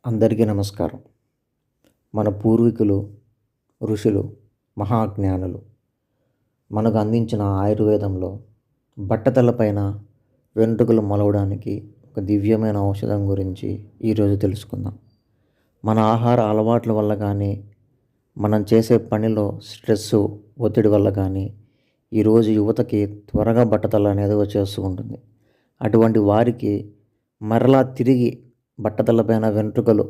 అందరికీ నమస్కారం. మన పూర్వీకులు, ఋషులు, మహాజ్ఞానులు మనకు అందించిన ఆయుర్వేదంలో బట్టతలపైన వెంట్రుకలు మొలవడానికి ఒక దివ్యమైన ఔషధం గురించి ఈరోజు తెలుసుకుందాం. మన ఆహార అలవాట్ల వల్ల కానీ, మనం చేసే పనిలో స్ట్రెస్సు, ఒత్తిడి వల్ల కానీ ఈరోజు యువతకి త్వరగా బట్టతల అనేది వచ్చేస్తూ ఉంటుంది. అటువంటి వారికి మరలా తిరిగి బట్టతలపైన వెంట్రుకలు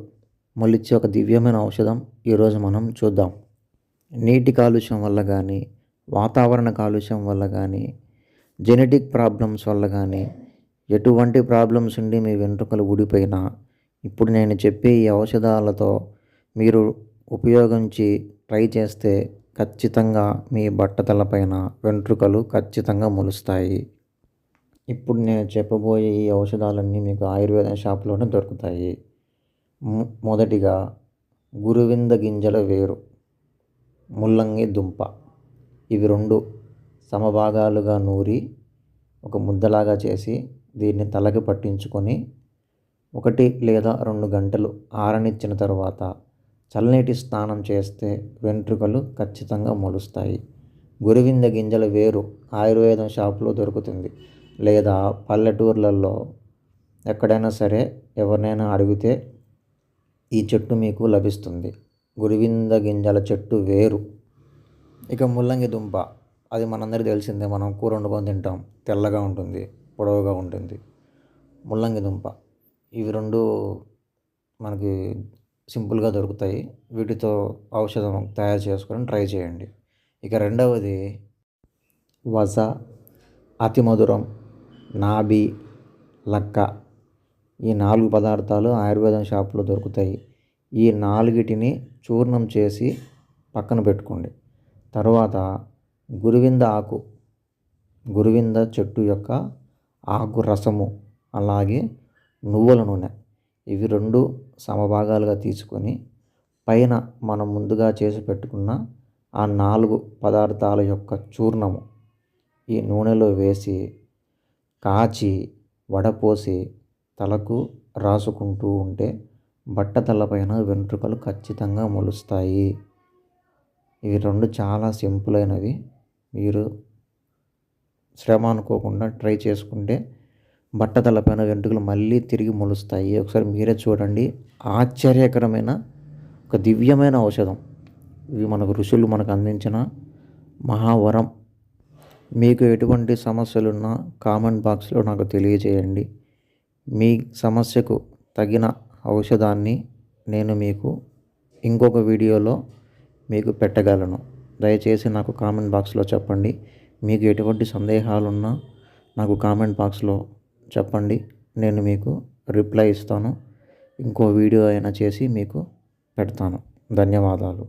మొలిచే ఒక దివ్యమైన ఔషధం ఈరోజు మనం చూద్దాం. నీటి కాలుష్యం వల్ల కానీ, వాతావరణ కాలుష్యం వల్ల కానీ, జెనెటిక్ ప్రాబ్లమ్స్ వల్ల కానీ, ఎటువంటి ప్రాబ్లమ్స్ ఉండి మీ వెంట్రుకలు ఊడిపోయినా ఇప్పుడు నేను చెప్పే ఈ ఔషధాలతో మీరు ఉపయోగించి ట్రై చేస్తే ఖచ్చితంగా మీ బట్టతలపైన వెంట్రుకలు ఖచ్చితంగా మొలుస్తాయి. ఇప్పుడు నేను చెప్పబోయే ఈ ఔషధాలన్నీ మీకు ఆయుర్వేద షాప్లోనే దొరుకుతాయి. మొదటిగా గురువింద గింజల వేరు, ముల్లంగి దుంప. ఇవి రెండు సమభాగాలుగా నూరి ఒక ముద్దలాగా చేసి దీన్ని తలకి పట్టించుకొని 1 లేదా 2 గంటలు ఆరనిచ్చిన తర్వాత చల్లనీటి స్నానం చేస్తే వెంట్రుకలు ఖచ్చితంగా మొలుస్తాయి. గురువింద గింజల వేరు ఆయుర్వేదం షాపులో దొరుకుతుంది, లేదా పల్లెటూర్లలో ఎక్కడైనా సరే ఎవరినైనా అడిగితే ఈ చెట్టు మీకు లభిస్తుంది. గురువింద గింజల చెట్టు వేరు. ఇక ముల్లంగి దుంప, అది మనందరికీ తెలిసిందే. మనం కూర వండుకొని తింటాం. తెల్లగా ఉంటుంది, పొడవుగా ఉంటుంది. ముల్లంగి దుంప, ఇవి రెండు మనకి సింపుల్గా దొరుకుతాయి. వీటితో ఔషధం తయారు చేసుకొని ట్రై చేయండి. ఇక రెండవది వస, అతి మధురం, నాభి, లక్క. ఈ 4 పదార్థాలు ఆయుర్వేదం షాపులో దొరుకుతాయి. ఈ 4టిని చూర్ణం చేసి పక్కన పెట్టుకోండి. తర్వాత గురువింద ఆకు, గురువింద చెట్టు యొక్క ఆకు రసము, అలాగే నువ్వుల నూనె, ఇవి 2 సమభాగాలుగా తీసుకొని పైన మనం ముందుగా చేసి పెట్టుకున్న ఆ 4 పదార్థాల యొక్క చూర్ణము ఈ నూనెలో వేసి కాచి వడపోసి తలకు రాసుకుంటూ ఉంటే బట్టతలపైన వెంట్రుకలు ఖచ్చితంగా మొలుస్తాయి. ఇవి 2 చాలా సింపుల్ అయినవి. మీరు శ్రమ అనుకోకుండా ట్రై చేసుకుంటే బట్టతలపైన వెంట్రుకలు మళ్ళీ తిరిగి మొలుస్తాయి. ఒకసారి మీరే చూడండి. ఆశ్చర్యకరమైన ఒక దివ్యమైన ఔషధం. ఇవి మనకు ఋషులు మనకు అందించిన మహావరం. మీకు ఎటువంటి సమస్యలున్నా కామెంట్ బాక్స్లో నాకు తెలియజేయండి. మీ సమస్యకు తగిన ఔషధాన్ని నేను మీకు ఇంకొక వీడియోలో మీకు పెట్టగలను. దయచేసి నాకు కామెంట్ బాక్స్లో చెప్పండి. మీకు ఎటువంటి సందేహాలున్నా నాకు కామెంట్ బాక్స్లో చెప్పండి. నేను మీకు రిప్లై ఇస్తాను. ఇంకో వీడియో అయినా చేసి మీకు పెడతాను. ధన్యవాదాలు.